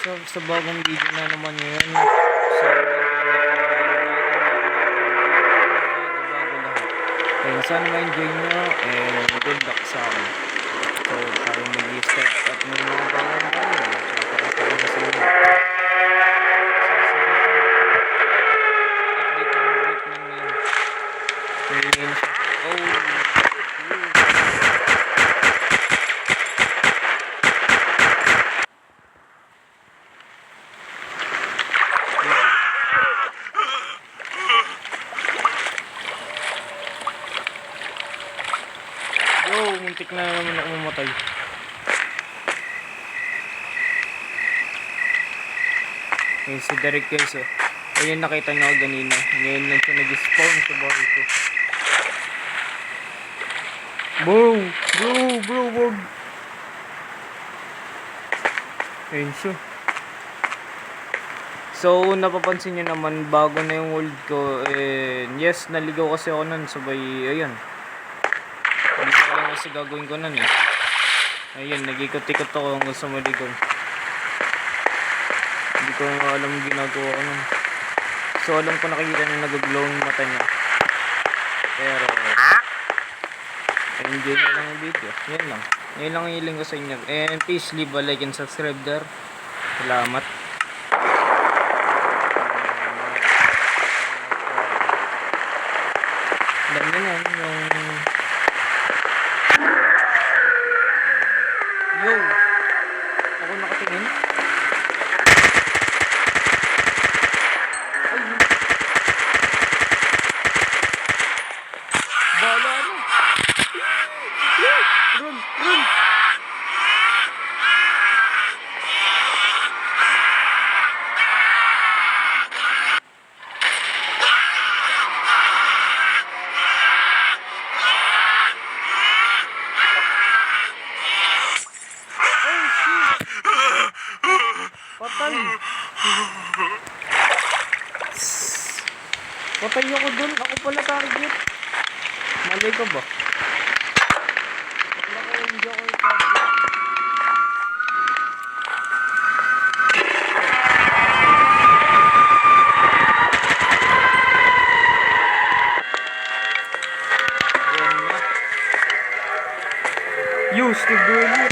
sa bagong video na naman yun. So, bago lahat. And sana ma-enjoy nyo and good luck sa akin. So, tayo mag-start at may mga bagong tayo. So, pakita ko na sa inyo. Update ng work na ngayon. Ngayon siya. Muntik na naman ako mamatay. Ayun si Derek guys oh. Ayun nakita niyo ako ganina. Ngayon lang siya nag-spawn sa bahay ko. Bro, wag. Ayun siya. So napapansin niyo naman bago na yung world ko. And yes, naligaw kasi ako nun. Sabay, ayun. Hindi ko alam kasi gagawin ko nun eh. Ayun, nag-ikot-ikot ako hanggang sa maligaw. Hindi ko alam yung ginagawa ko nun. So alam ko nakikita na nag-glow yung mata niya. Pero enjoy na lang yung video. Yan lang. Yan lang yung hiling ko sa inyo. And please leave a like and subscribe there. Salamat. Alam nyo yan yung yo, ako nakatingin. Ay, bala na. Run. Patay ako dun. Ako pala target. Malay ka ba? Wala ko, hindi ako yung target. Ayan na. Use the duel.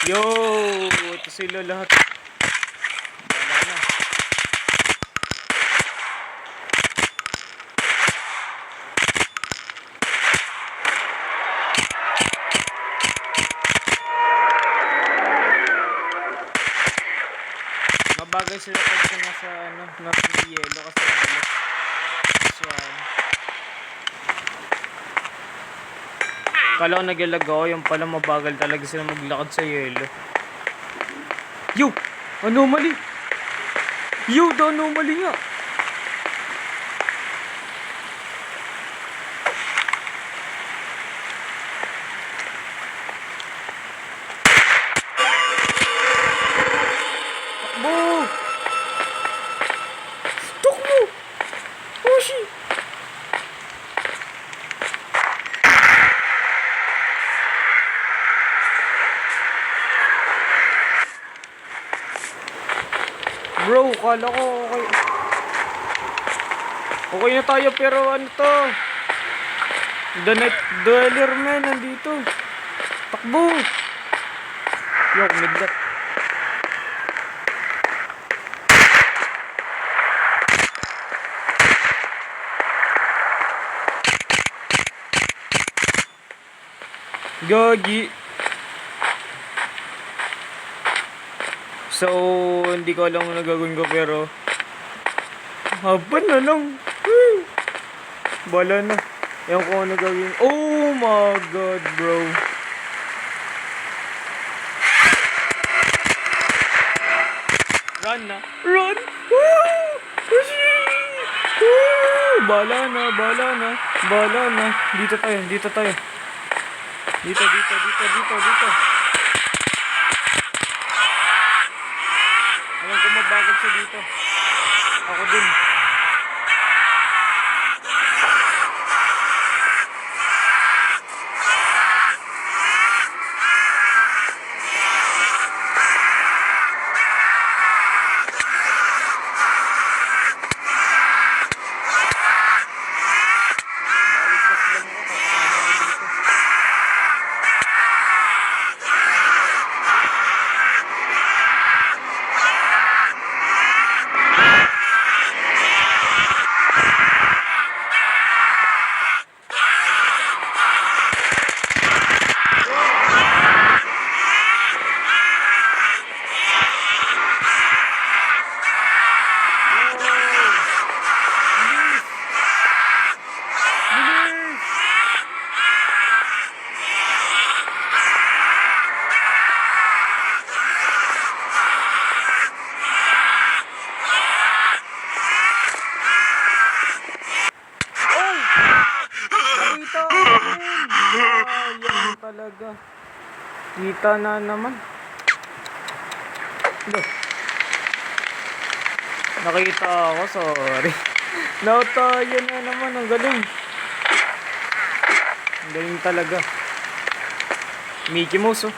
Yo, ito sila lahat. Wala na. Mabagay sila pag nasa yelo kasi madalas. So, kala ko naglalag ako, yung pala mabagal talaga sila maglakad sa yelo. Yo! Anomaly! Yo! The anomaly nga! Takbo! Stok mo! Oshi! Bro, kala ko okay. Okay na tayo pero ano to? The Night Dweller man nandito. Takbo! Yo, midlat. Gagi. So, hindi ko alam kung nagagawin ko pero haban na lang. Bala na. Ewan ko ano gawin. Oh my god, bro. Run na. Run! Woo! Woo! Bala na, bala na. Bala na. Dito tayo, dito tayo. Dito. Alam ko mabagal siya dito. Ako din. Maligtas lang ako. Sayang talaga. Kita na naman. Nakita ako, sorry. Nautayo na naman, ang galing. Ang galing talaga. Mickey Mouse, oh.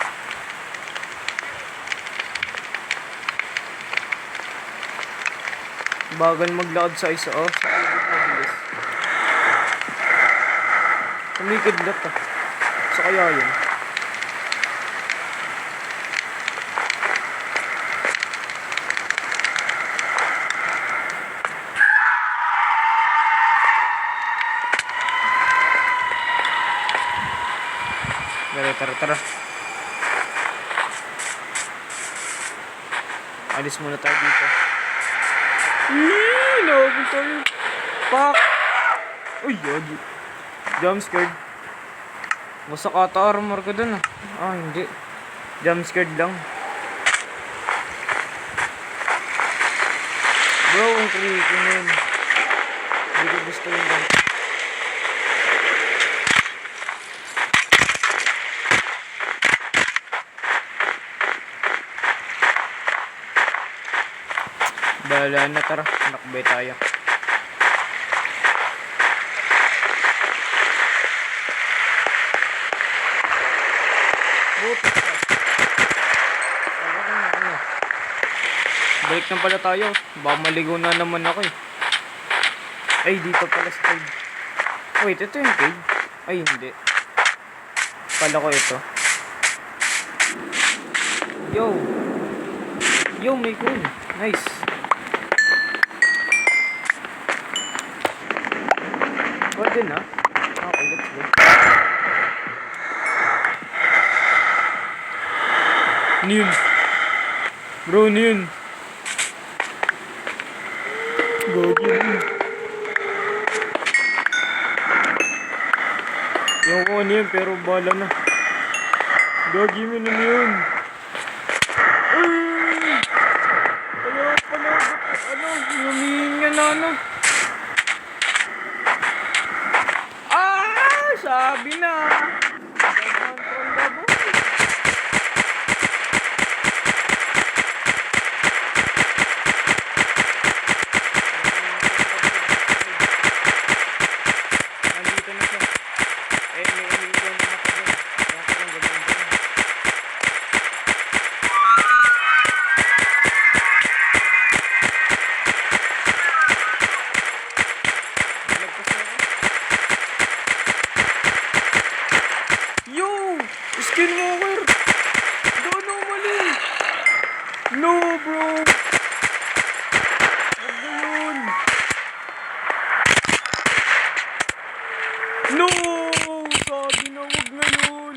Bagal maglakad sa isa, oh. Sa mabilis. Tumikidlat, ah. Sa kaya yun. Tara. Alis muna tayo dito. Nabog tayo. Pak! Uy, yagi. Jump scared. Basta kata armor ko dun, ah. Ah, hindi. Jump scared lang. Bro, ang creepy nun. Hindi ko gusto yung ganito. Bahala na, tara. Nakbay tayo. Butas ka. Balik na pala tayo. Baka maligo na naman ako eh. Ay, dito pala sa cave. Wait, ito yung cave? Ay, hindi. Pala ko ito. Yo, may cool. Nice. Pwede na. Okay, let's go. Yun. Bro, yun. Gagi yun. Yung ko yun, pero bala na. Gagi mo na yun. Kaya pala, humihinga na ano. Sabi na. Nandito na siya. Eh, may iligan na ako doon. Kaya ko lang gagawin doon. Nalagpas na ako. Yo! Skinwalker! Doon ako mali! No, bro! Huwag na yun! No! Sabi na huwag na yun!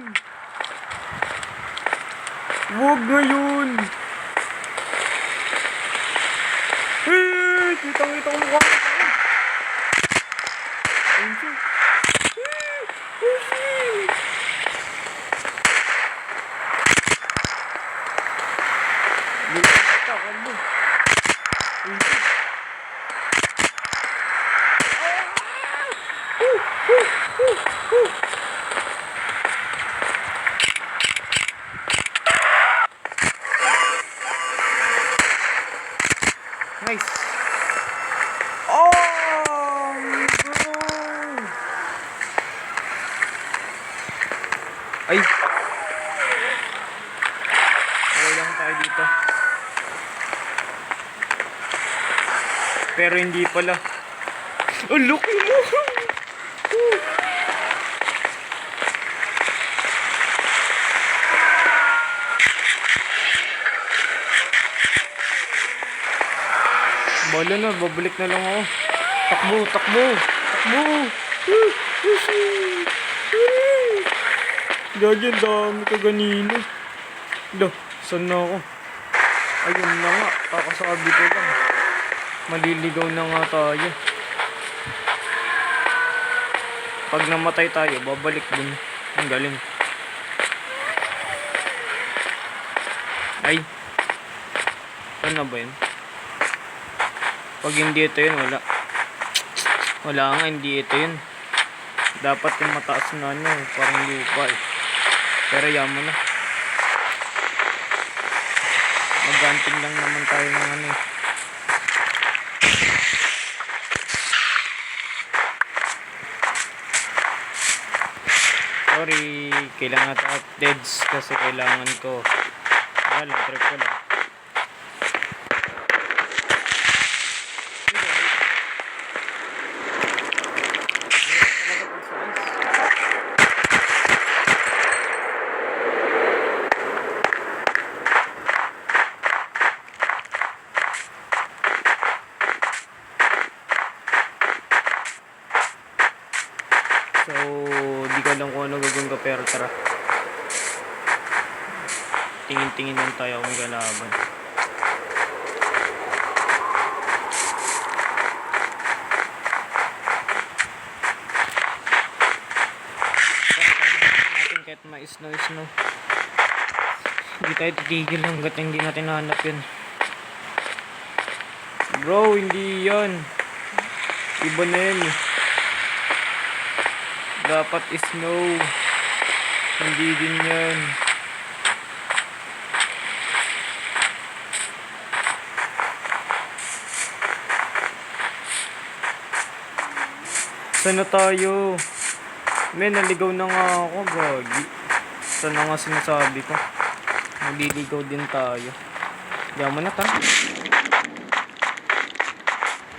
Huwag na yun! Kitang-kita ko mukha ko! Ayun siya! Ay! Okay lang tayo dito. Pero hindi pala. Oh, laki mo! Bala na, babalik na lang ako. Takbo, takbo, takbo. Gagyan, dami ka ganina. Dah, saan na ako? Ayun na nga, kakasabi ko lang. Maliligaw na nga tayo. Pag namatay tayo, babalik dun. Ang galing. Ay. Ano ba yun? Pag hindi ito yun, wala. Wala nga, hindi ito yun. Dapat yung mataas na ano, parang lupa eh. Pero yaman na. Maganting lang naman tayo ng ano eh. Sorry, kailangan ito updates kasi kailangan ko. Wala, trip ko lang. So, di ko alam kung ano gagawin ko, pero tara. Tingin-tingin lang tayo kung galaban. Natin kahit ma-snow. Hindi tayo titigil hanggat hindi natin nahanap yun. Bro, hindi yan. Iba na yan eh. Dapat snow. Hindi din yan. Saan na tayo? Men, naligaw na nga ako, gagi. Saan na nga sinasabi ko? Naliligaw din tayo. Diyan mo na ta.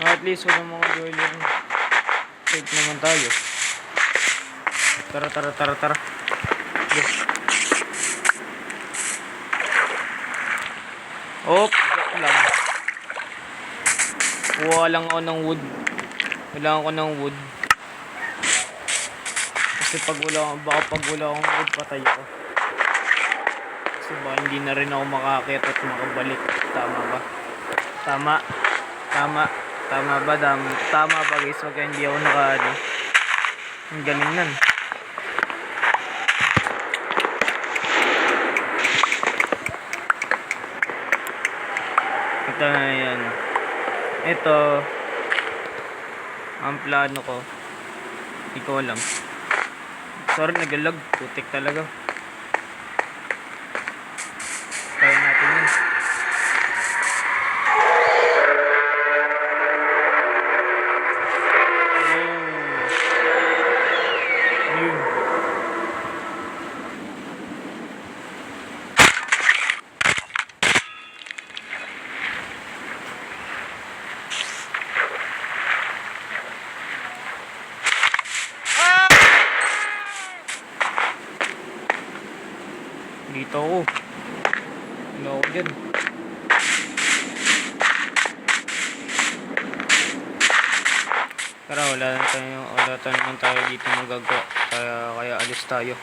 At least walang mga dwelling. Safe naman tayo. Tara. Yes. Oh, lang. Kuha lang ako ng wood. Kailangan ko ng wood. Kasi pag wala akong wood, patay ako. Kasi baka hindi na rin ako makakit at makabalik. Tama ba? Tama ba? Tama ba guys? Wag hindi ako nakaano. Ang galing nun. Ito na yan. Ito. Ang plano ko. Hindi ko alam. Sorry, nagalag. Putik talaga. Kaya natin yun. Yun. Dito ako. Ano ako dyan? Tara, wala naman tayo dito magagawa. Kaya alis tayo.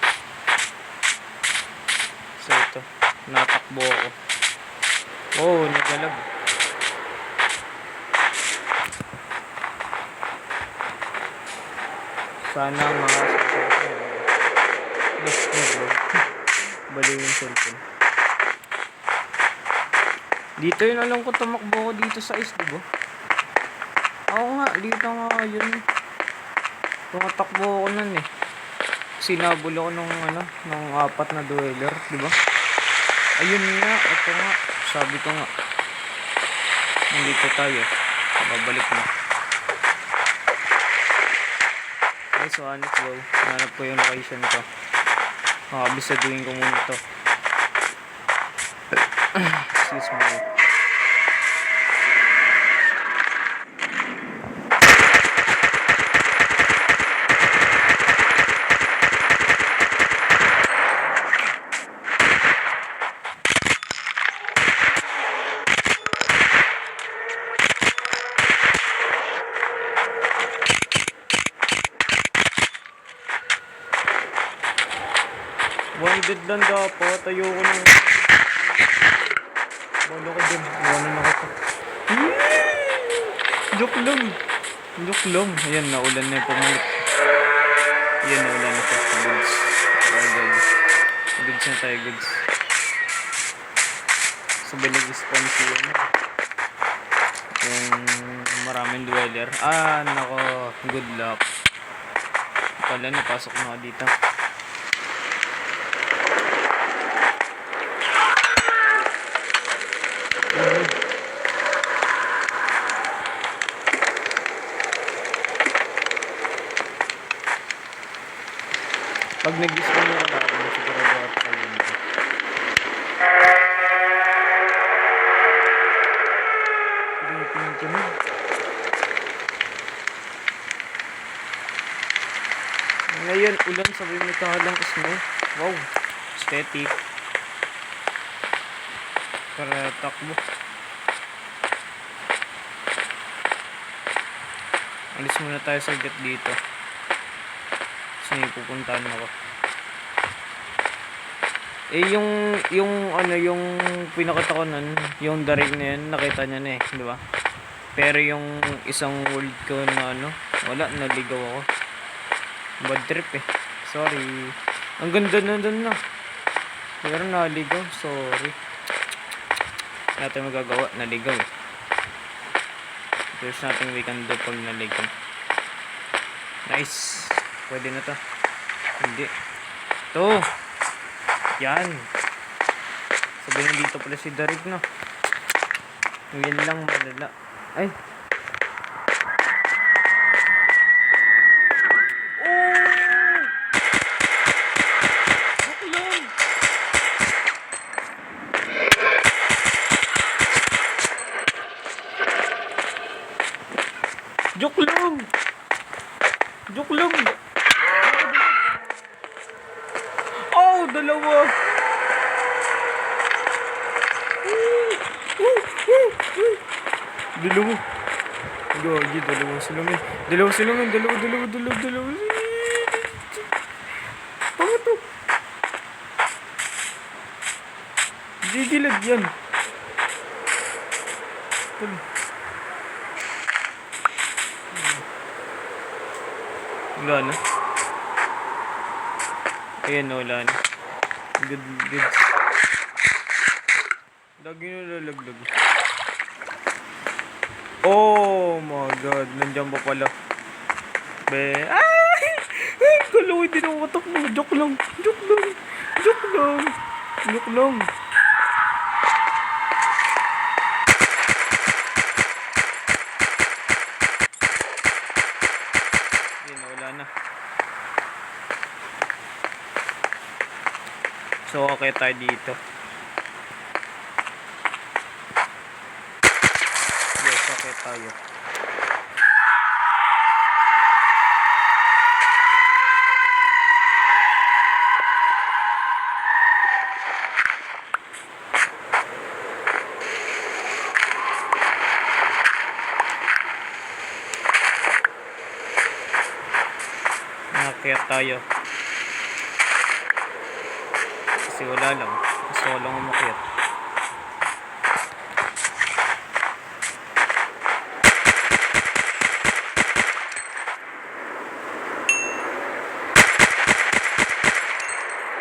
So ito, natakbo ako. Oh, nagalag. Sana baliw yung cellphone. Dito yun, alam ko tumakbo ko dito sa ice, diba? Oo nga, dito nga yun. Tumatakbo ko nun eh. Sinabol ako nung nung 4 na dweller, diba? Ayun nga, ito nga. Sabi ko nga. Nandito tayo. Babalik na. Okay, so let's go. Hanap ko yung location ko. Bisaduhin ko muna to. Excuse me. One-dead lang dapat. Ayoko nang... Bala ko dun. Iwanan na ako. Joke lang. Joke lang. Ayan, naulan na yung pumulit. Ayan, naulan na siya. Goods. Goods na tayo, goods. Sabi nag-spawn siya. Yung maraming dweller. Nako. Good luck. Pala, napasok na ako dito. Pag nag-spawn yung kalaban, sigurado at kayo nito. Ngayon, ulan sabay may kahalang snow. Wow, aesthetic. Para takbo. Alis muna tayo sa gate dito. Kasi may pupuntahan ako. Yung pinakita ko nun, yung darig na yun, nakita niya na di ba? Pero yung isang world ko na wala, naligaw ako. Bad trip sorry. Ang ganda na dun na. Pero naligaw, sorry. Natin magagawa, naligaw There's nothing we can do pag naligaw. Nice. Pwede na to. Hindi. To. Yan. Sabihin dito pala si Darig Yan lang malala. Ay. Joke lang. Joke lang. Oh, dalawa. Dalawa. Gagi, dalawa silangan. Dalawa. Pangat to. Gigilad yan. Wala na. Ayan na, wala na. Good. Lagi na lalaglag. Oh my god, nandiyan pa pala. Ay! Kalawin din ang watak mo. Joke lang. So, okay tayo dito. Yes, okay tayo. Nakakyat tayo. Kasi wala lang. Gusto ko lang umakyat.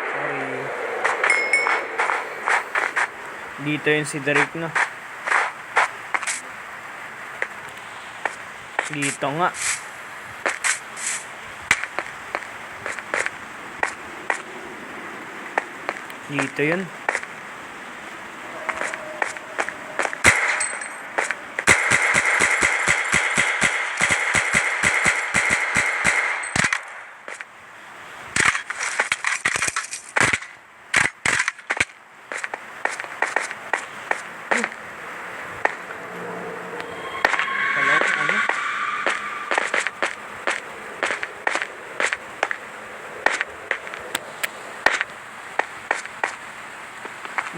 Sorry. Dito yun si Derek Dito nga. Dito yun.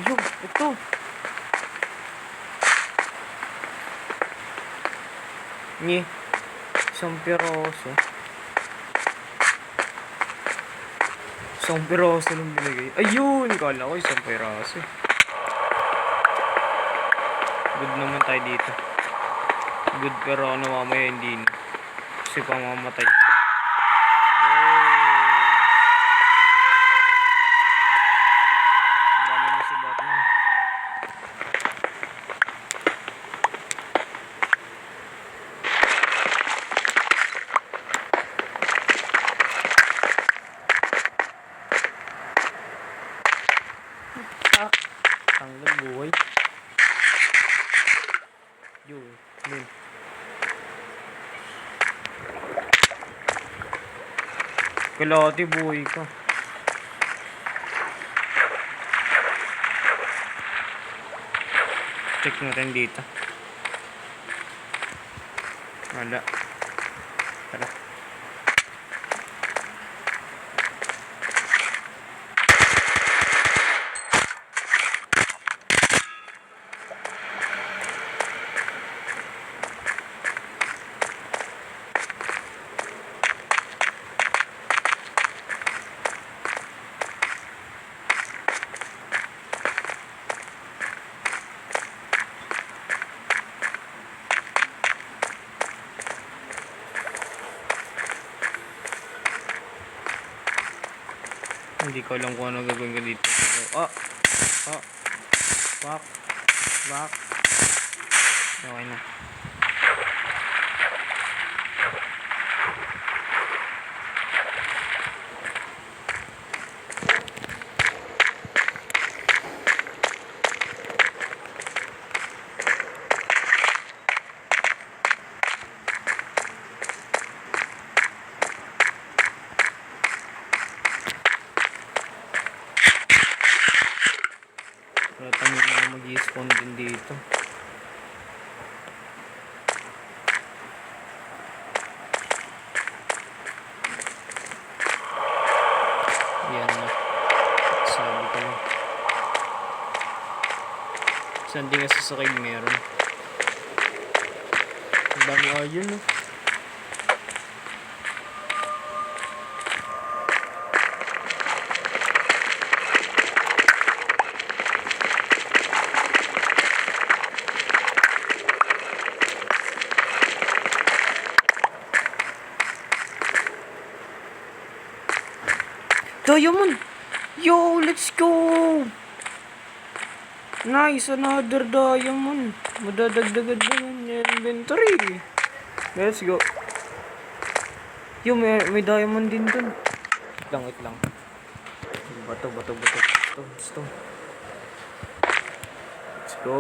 Yung, ito. Ni. Isang piraso. Isang piraso lang binigay. Ayun! Kala ko isang piraso. Good naman tayo dito. Good pero ano mamaya hindi na. Kasi pamamatay. Dami mo si Batman. Tanggal buhay. Yun. Yun. Kalahati buhay ka. Check natin dito. Wala. Tara. Hindi ko alam kung ano gagawin ko dito. Oh! Oh! Back! Back! Okay na. Wala tayo mga mag-i-spawn din dito. Yan na. Sabi ko lang. Saan di nga sasakay meron. Ang dami ayun no. Diamond! Yo, let's go! Nice, another diamond. Madadagdagan naman yung inventory. Let's go. Yo, may diamond din dun. Wait lang. Bato. Stone. Let's go.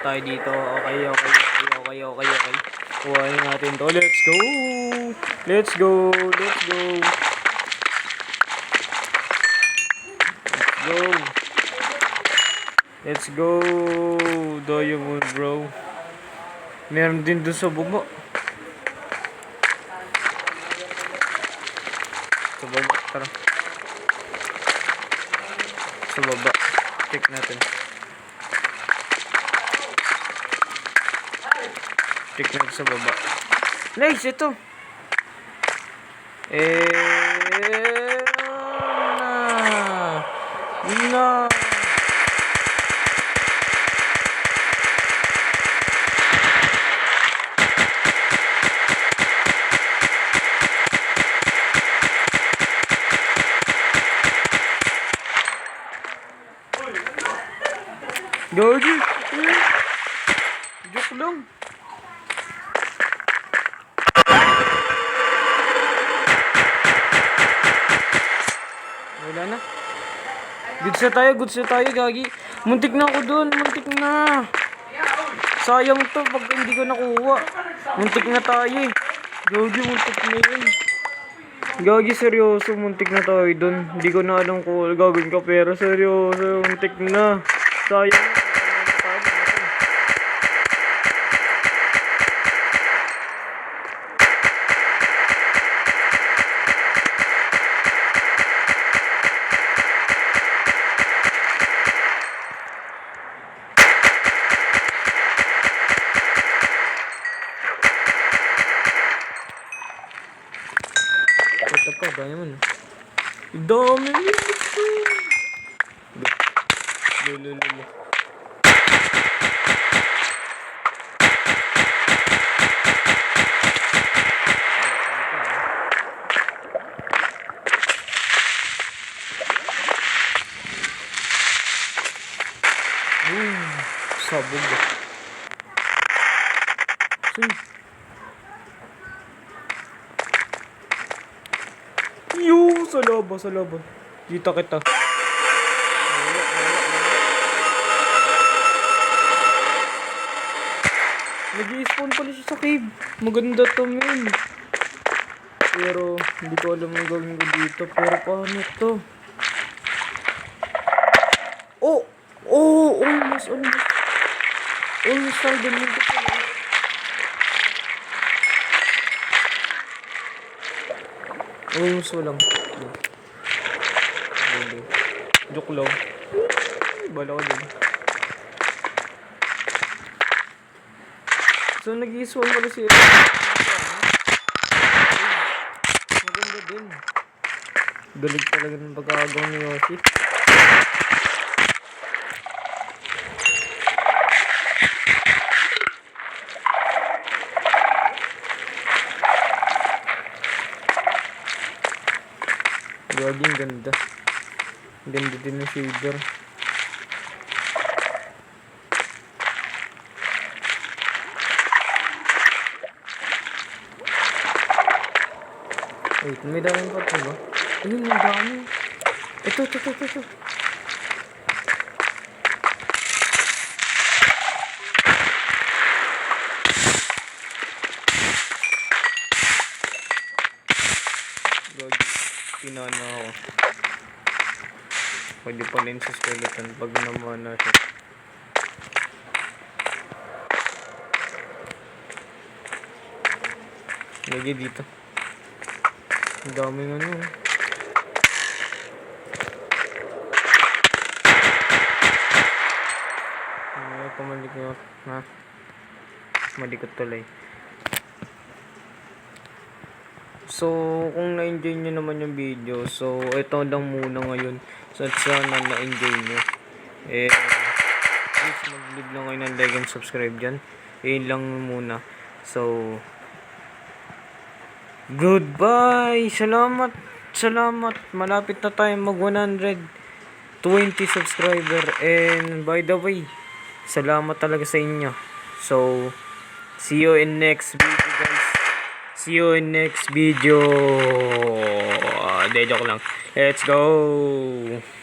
Tayo dito. Okay. Kuhain natin to. Let's go. Diamond bro. Meron din dun sa baba. Tara. Sa baba. Check natin. Check natin sa baba. Nice, ito. Na. Gagi. Joke lang. Wala na. Goods na tayo, gagi. Muntik na ako dun, Sayang to pag hindi ko nakuha. Muntik na tayo eh. Gagi, muntik na yun. Gagi, seryoso, muntik na tayo dun. Hindi ko na alam kung gagawin ka, pero seryoso, muntik na. Sayang. Kaya mo na. Ang dami nito. Lulululu. Sabog. Yo, sa laban. Kita kita. Nag-i-spawn pala siya sa cave. Maganda to, men. Pero, hindi ko alam ang gawin ko dito. Pero, paano to? Oh! Oh! Almost. Almost tayo ganun ko pala. Almost walang. Joke lang. Bala ko din. So, nag-i-spawn pala siya. Maganda din. Galig talaga ng pagkakagawa ni Yoshi. Gaging ganda. Ganda din ng shader. Wait, may daming pa ba? Ayun, may dami. Ito. God, pinana ako. Pwede pa rin sa skeleton pag naman na siya. Lagi dito. Ang daming ano. Ay, pamalikot. Ha? Malikot tuloy. So, kung na-enjoy nyo naman yung video, so, ito lang muna ngayon. So, sana na-enjoy nyo. Please, mag-leave lang kayo ng like and subscribe dyan. Yun lang muna. So, goodbye! Salamat! Malapit na tayo mag 120 subscriber. And, by the way, salamat talaga sa inyo. So, see you in next video, guys. See you in next video. Joke lang. Let's go!